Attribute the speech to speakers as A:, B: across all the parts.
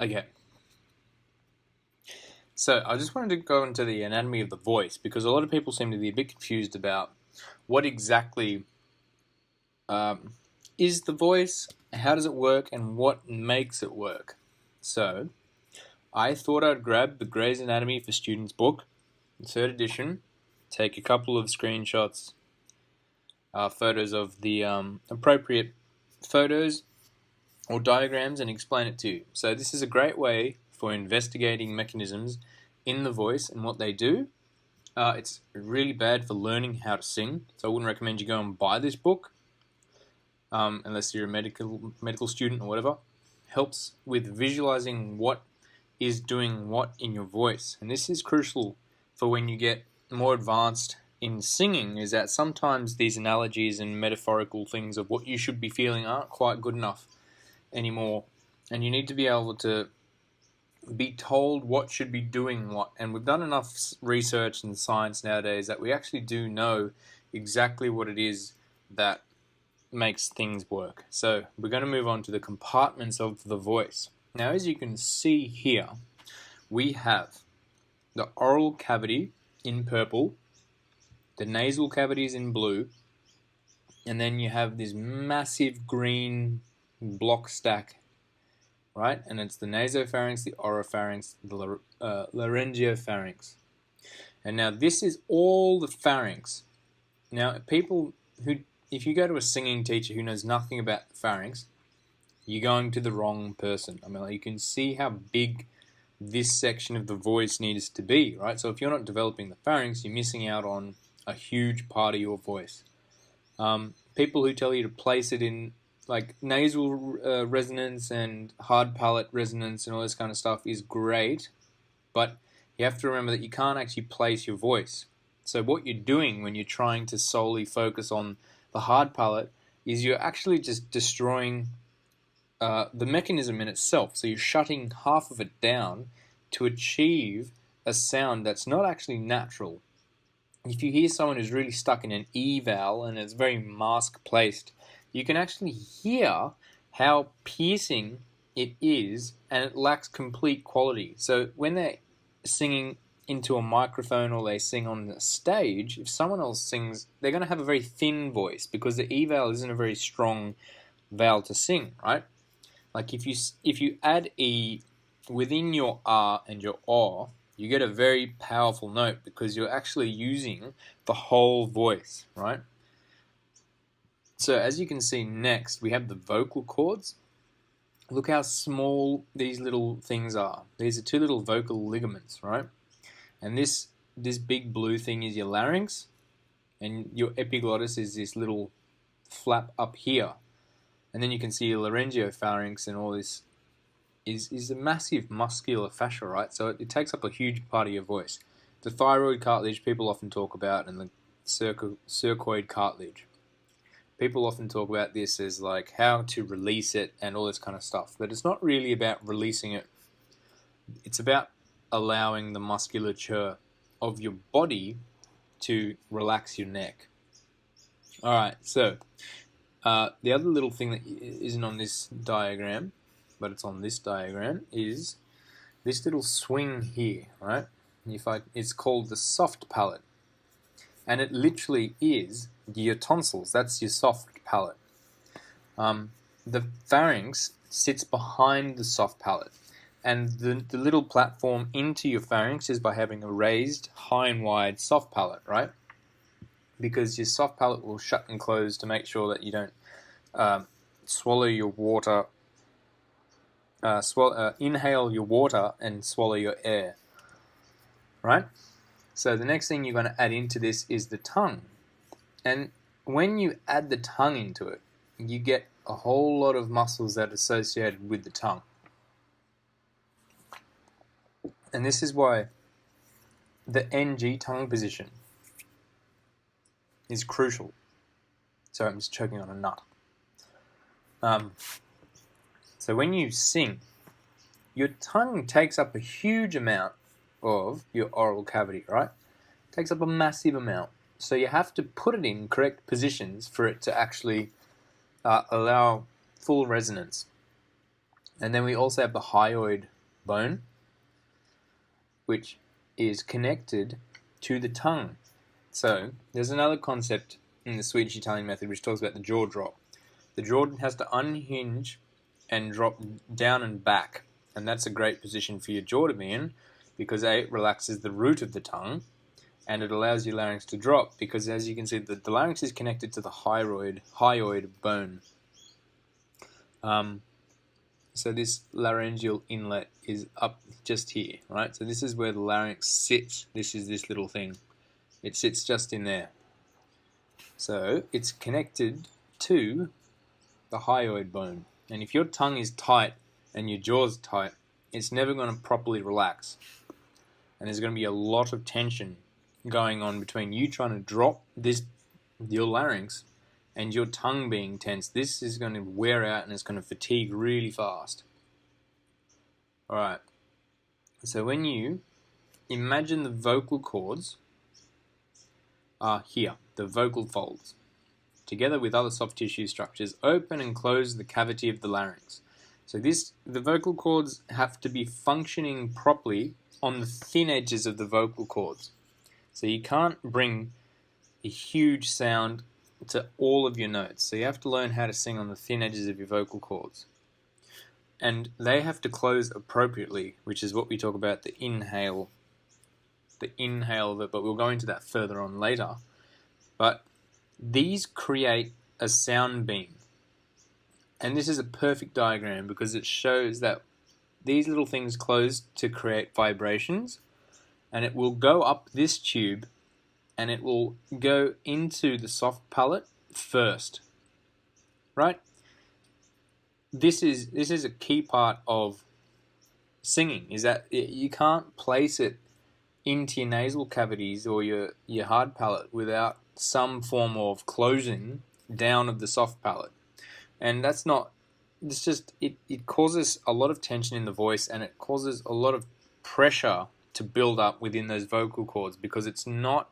A: Okay. So I just wanted to go into the anatomy of the voice because a lot of people seem to be a bit confused about what exactly is the voice, how does it work, and what makes it work. So I thought I'd grab the Gray's Anatomy for Students book, the third edition, take a couple of screenshots, photos of the appropriate photos or diagrams and explain it to you. So this is a great way for investigating mechanisms in the voice and what they do. It's really bad for learning how to sing, so I wouldn't recommend you go and buy this book unless you're a medical student or whatever. Helps with visualizing what is doing what in your voice, and this is crucial for when you get more advanced in singing, is that sometimes these analogies and metaphorical things of what you should be feeling aren't quite good enough anymore, and you need to be able to be told what should be doing what. And we've done enough research and science nowadays that we actually do know exactly what it is that makes things work. So we're going to move on to the compartments of the voice. Now, as you can see here, we have the oral cavity in purple, the nasal cavity is in blue, and then you have this massive green block stack, right? And it's the nasopharynx, the oropharynx, the laryngopharynx. And now this is all the pharynx. Now, people who, if you go to a singing teacher who knows nothing about the pharynx, you're going to the wrong person. I mean, like, you can see how big this section of the voice needs to be, right? So if you're not developing the pharynx, you're missing out on a huge part of your voice. People who tell you to place it in like nasal resonance and hard palate resonance and all this kind of stuff is great, but you have to remember that you can't actually place your voice. So what you're doing when you're trying to solely focus on the hard palate is you're actually just destroying the mechanism in itself. So you're shutting half of it down to achieve a sound that's not actually natural. If you hear someone who's really stuck in an E vowel and it's very mask placed, you can actually hear how piercing it is, and it lacks complete quality. So when they're singing into a microphone or they sing on the stage, if someone else sings, they're going to have a very thin voice because the E vowel isn't a very strong vowel to sing, right? Like if you add E within your R and your O, you get a very powerful note because you're actually using the whole voice, right? So as you can see next, we have the vocal cords. Look how small these little things are. These are two little vocal ligaments, right? And this big blue thing is your larynx, and your epiglottis is this little flap up here. And then you can see your laryngopharynx, and all this is a massive muscular fascia, right? So it takes up a huge part of your voice. The thyroid cartilage people often talk about, and the cercoid cartilage. People often talk about this as like how to release it and all this kind of stuff. But it's not really about releasing it. It's about allowing the musculature of your body to relax your neck. Alright, so the other little thing that isn't on this diagram, but it's on this diagram, is this little swing here, right? It's called the soft palate. And it literally is your tonsils. That's your soft palate. The pharynx sits behind the soft palate. And the little platform into your pharynx is by having a raised, high and wide soft palate, right? Because your soft palate will shut and close to make sure that you don't swallow your water, inhale your water and swallow your air, right? So the next thing you're going to add into this is the tongue. And when you add the tongue into it, you get a whole lot of muscles that are associated with the tongue. And this is why the NG tongue position is crucial. Sorry, I'm just choking on a nut. So when you sing, your tongue takes up a huge amount of your oral cavity, right? It takes up a massive amount. So you have to put it in correct positions for it to actually allow full resonance. And then we also have the hyoid bone, which is connected to the tongue. So there's another concept in the Swedish Italian method which talks about the jaw drop. The jaw has to unhinge and drop down and back, and that's a great position for your jaw to be in, because it relaxes the root of the tongue, and it allows your larynx to drop, because as you can see, the larynx is connected to the hyoid bone. So this laryngeal inlet is up just here, right? So this is where the larynx sits. This is this little thing. It sits just in there. So it's connected to the hyoid bone. And if your tongue is tight and your jaw's tight, it's never going to properly relax. And there's going to be a lot of tension going on between you trying to drop your larynx and your tongue being tense. This is going to wear out and it's going to fatigue really fast. Alright, so when you imagine the vocal cords are here, the vocal folds, together with other soft tissue structures, open and close the cavity of the larynx. So the vocal cords have to be functioning properly on the thin edges of the vocal cords. So you can't bring a huge sound to all of your notes. So you have to learn how to sing on the thin edges of your vocal cords. And they have to close appropriately, which is what we talk about the inhale, but we'll go into that further on later. But these create a sound beam. And this is a perfect diagram because it shows that these little things close to create vibrations, and it will go up this tube and it will go into the soft palate first, right? This is a key part of singing, is that you can't place it into your nasal cavities or your hard palate without some form of closing down of the soft palate. And that's not, it's just, it causes a lot of tension in the voice, and it causes a lot of pressure to build up within those vocal cords, because it's not,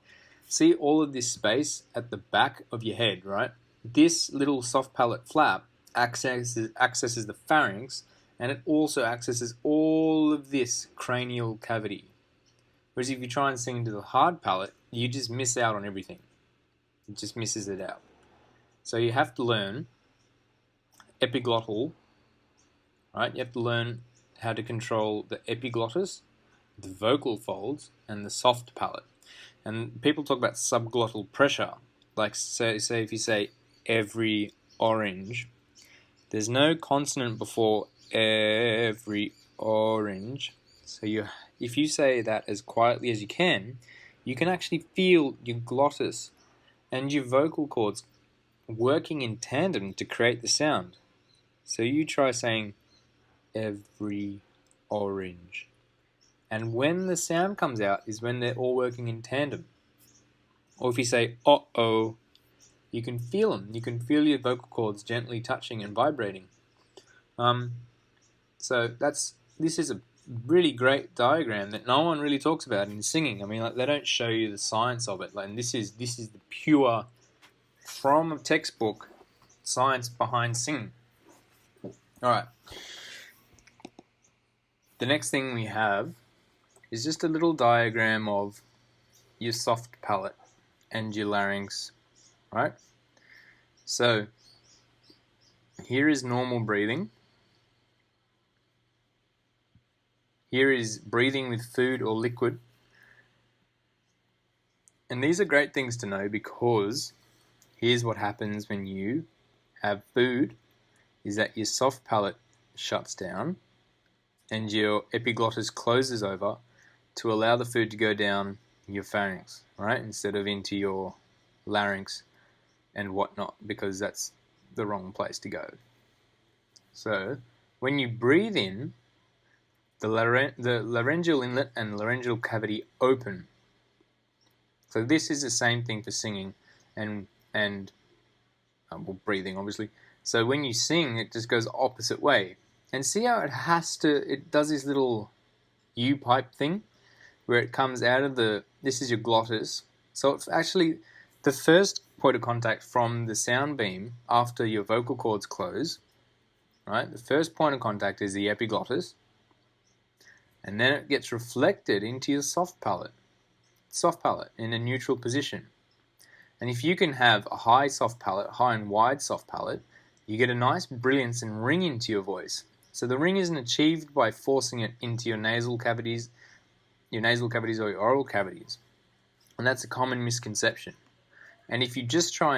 A: see all of this space at the back of your head, right? This little soft palate flap accesses the pharynx, and it also accesses all of this cranial cavity. Whereas if you try and sing into the hard palate, you just miss out on everything. It just misses it out. So you have to learn epiglottal, right? You have to learn how to control the epiglottis, the vocal folds, and the soft palate. And people talk about subglottal pressure. Like say if you say every orange, there's no consonant before every orange. So if you say that as quietly as you can actually feel your glottis and your vocal cords working in tandem to create the sound. So you try saying every orange. And when the sound comes out is when they're all working in tandem. Or if you say uh-oh, you can feel them. You can feel your vocal cords gently touching and vibrating. So this is a really great diagram that no one really talks about in singing. I mean, like, they don't show you the science of it. Like, and this is the pure, from a textbook, science behind singing. All right. The next thing we have is just a little diagram of your soft palate and your larynx, right? So here is normal breathing. Here is breathing with food or liquid. And these are great things to know, because here's what happens when you have food, is that your soft palate shuts down and your epiglottis closes over to allow the food to go down your pharynx, right, instead of into your larynx and whatnot, because that's the wrong place to go. So when you breathe in, the laryngeal inlet and laryngeal cavity open. So this is the same thing for singing and breathing, obviously. So when you sing, it just goes opposite way. And see how it does this little U-pipe thing, where it comes out of this is your glottis. So it's actually the first point of contact from the sound beam after your vocal cords close right? The first point of contact is the epiglottis, and then it gets reflected into your soft palate in a neutral position. And if you can have a high soft palate, high and wide soft palate, you get a nice brilliance and ring into your voice. So the ring isn't achieved by forcing it into your nasal cavities or your oral cavities. And that's a common misconception. And if you try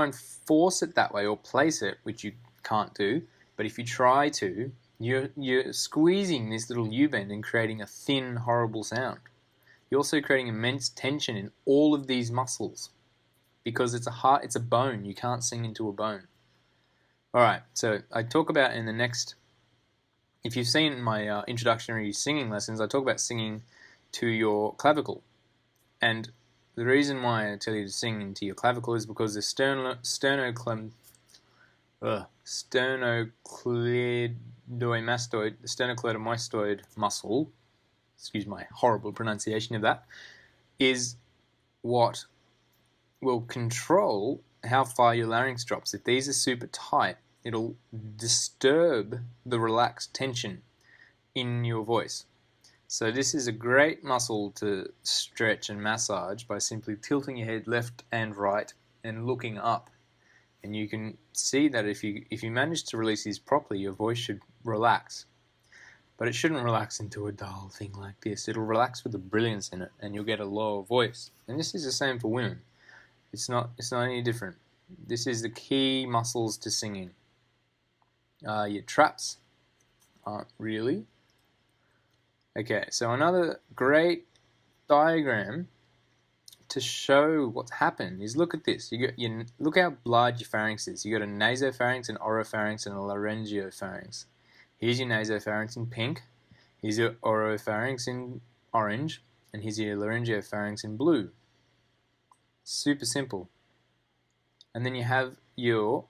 A: and force it that way or place it, which you can't do, but if you try to, you're squeezing this little U-bend and creating a thin, horrible sound. You're also creating immense tension in all of these muscles because it's a bone. You can't sing into a bone. All right, so I talk about in the next, if you've seen my introductory singing lessons, I talk about singing to your clavicle. And the reason why I tell you to sing into your clavicle is because the sternocleidomastoid muscle, excuse my horrible pronunciation of that, is what will control how far your larynx drops. If these are super tight, it'll disturb the relaxed tension in your voice. So this is a great muscle to stretch and massage by simply tilting your head left and right and looking up. And you can see that if you manage to release these properly, your voice should relax. But it shouldn't relax into a dull thing like this. It'll relax with a brilliance in it, and you'll get a lower voice. And this is the same for women. It's not any different. This is the key muscles to singing. Your traps aren't really. Okay, so another great diagram to show what's happened is look at this. Look how large your pharynx is. You got a nasopharynx, an oropharynx, and a laryngopharynx. Here's your nasopharynx in pink. Here's your oropharynx in orange, and here's your laryngopharynx in blue. Super simple. And then you have your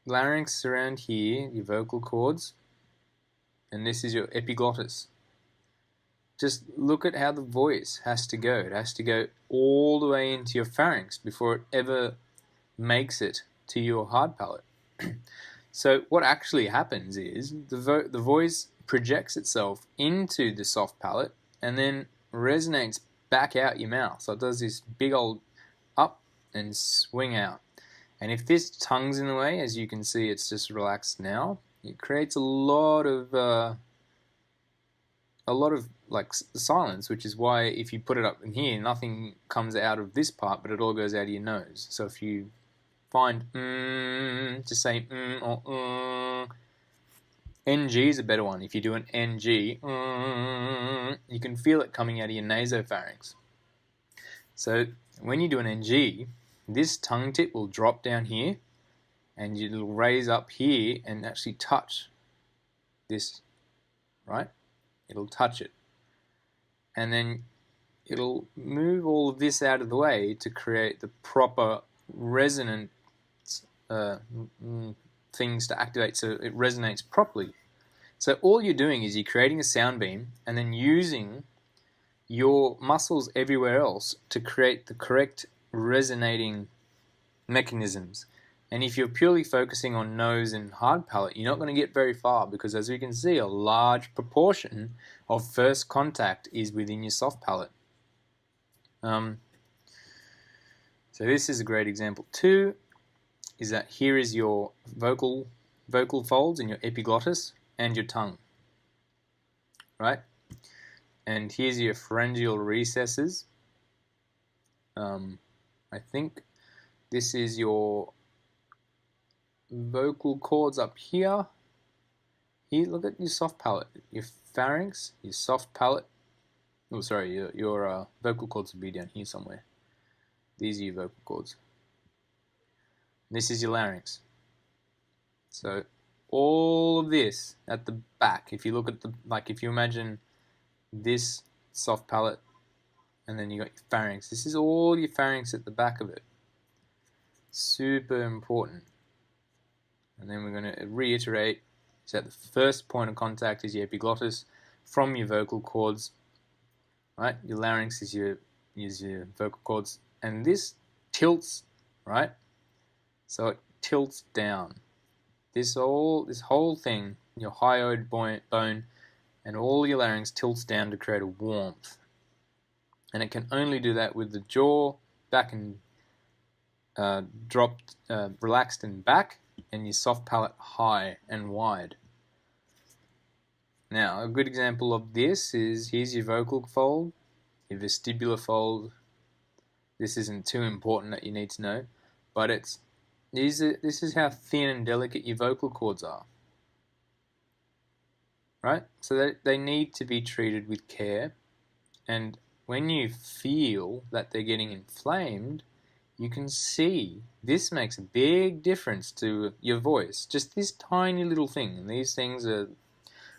A: larynx around here, your vocal cords, and this is your epiglottis. Just look at how the voice has to go. It has to go all the way into your pharynx before it ever makes it to your hard palate. So what actually happens is the voice projects itself into the soft palate and then resonates back out your mouth. So it does this big old up and swing out. And if this tongue's in the way, as you can see, it's just relaxed now. It creates a lot of like silence, which is why if you put it up in here, nothing comes out of this part, but it all goes out of your nose. So if you find just say or NG is a better one. If you do an NG, you can feel it coming out of your nasopharynx. So when you do an NG, this tongue tip will drop down here, and it'll raise up here and actually touch this, right? It'll touch it. And then it'll move all of this out of the way to create the proper resonant things to activate so it resonates properly. So all you're doing is you're creating a sound beam and then using your muscles everywhere else to create the correct resonating mechanisms. And if you're purely focusing on nose and hard palate, you're not going to get very far because, as we can see, a large proportion of first contact is within your soft palate. So this is a great example too, is that here is your vocal folds in your epiglottis and your tongue, right? And here's your pharyngeal recesses. I think this is your vocal cords up here. Here, look at your soft palate, your pharynx, your soft palate. Oh, sorry, your vocal cords will be down here somewhere. These are your vocal cords. This is your larynx. So all of this at the back, if you look at if you imagine this soft palate, and then you got your pharynx. This is all your pharynx at the back of it. Super important. And then we're going to reiterate that the first point of contact is your epiglottis from your vocal cords, right? Your larynx is your vocal cords, and this tilts, right? So it tilts down. this whole thing, your hyoid bone and all your larynx tilts down to create a warmth. And it can only do that with the jaw back and dropped, relaxed and back, and your soft palate high and wide. Now, a good example of this is, here's your vocal fold, your vestibular fold. This isn't too important that you need to know, but this is how thin and delicate your vocal cords are. Right? So they need to be treated with care, and when you feel that they're getting inflamed, you can see this makes a big difference to your voice. Just this tiny little thing, and these things are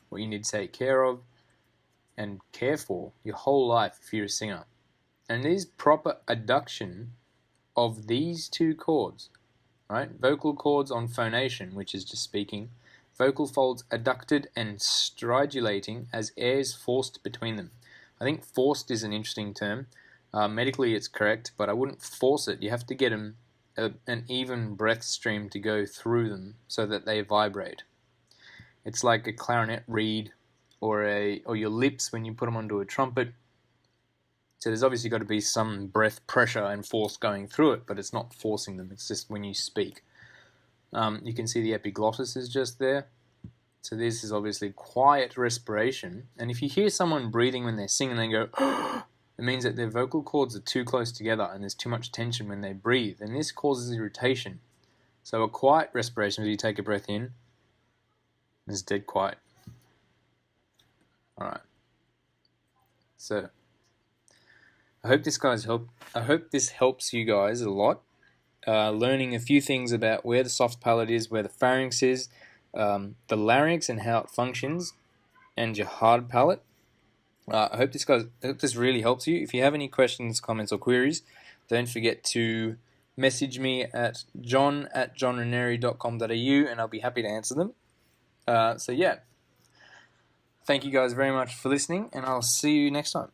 A: what you need to take care of and care for your whole life if you're a singer. And these proper adduction of these two cords, right? Vocal cords on phonation, which is just speaking. Vocal folds adducted and stridulating as air is forced between them. I think forced is an interesting term. Medically it's correct, but I wouldn't force it. You have to get an even breath stream to go through them so that they vibrate. It's like a clarinet reed or your lips when you put them onto a trumpet. So there's obviously got to be some breath pressure and force going through it, but it's not forcing them. It's just when you speak. You can see the epiglottis is just there. So this is obviously quiet respiration. And if you hear someone breathing when they're singing and they go, it means that their vocal cords are too close together and there's too much tension when they breathe. And this causes irritation. So a quiet respiration, as you take a breath in, is dead quiet. Alright. So I hope this helps you guys a lot. Learning a few things about where the soft palate is, where the pharynx is, the larynx and how it functions, and your hard palate. I hope this really helps you. If you have any questions, comments, or queries, don't forget to message me at john@johnraneri.com.au, and I'll be happy to answer them. So yeah, thank you guys very much for listening, and I'll see you next time.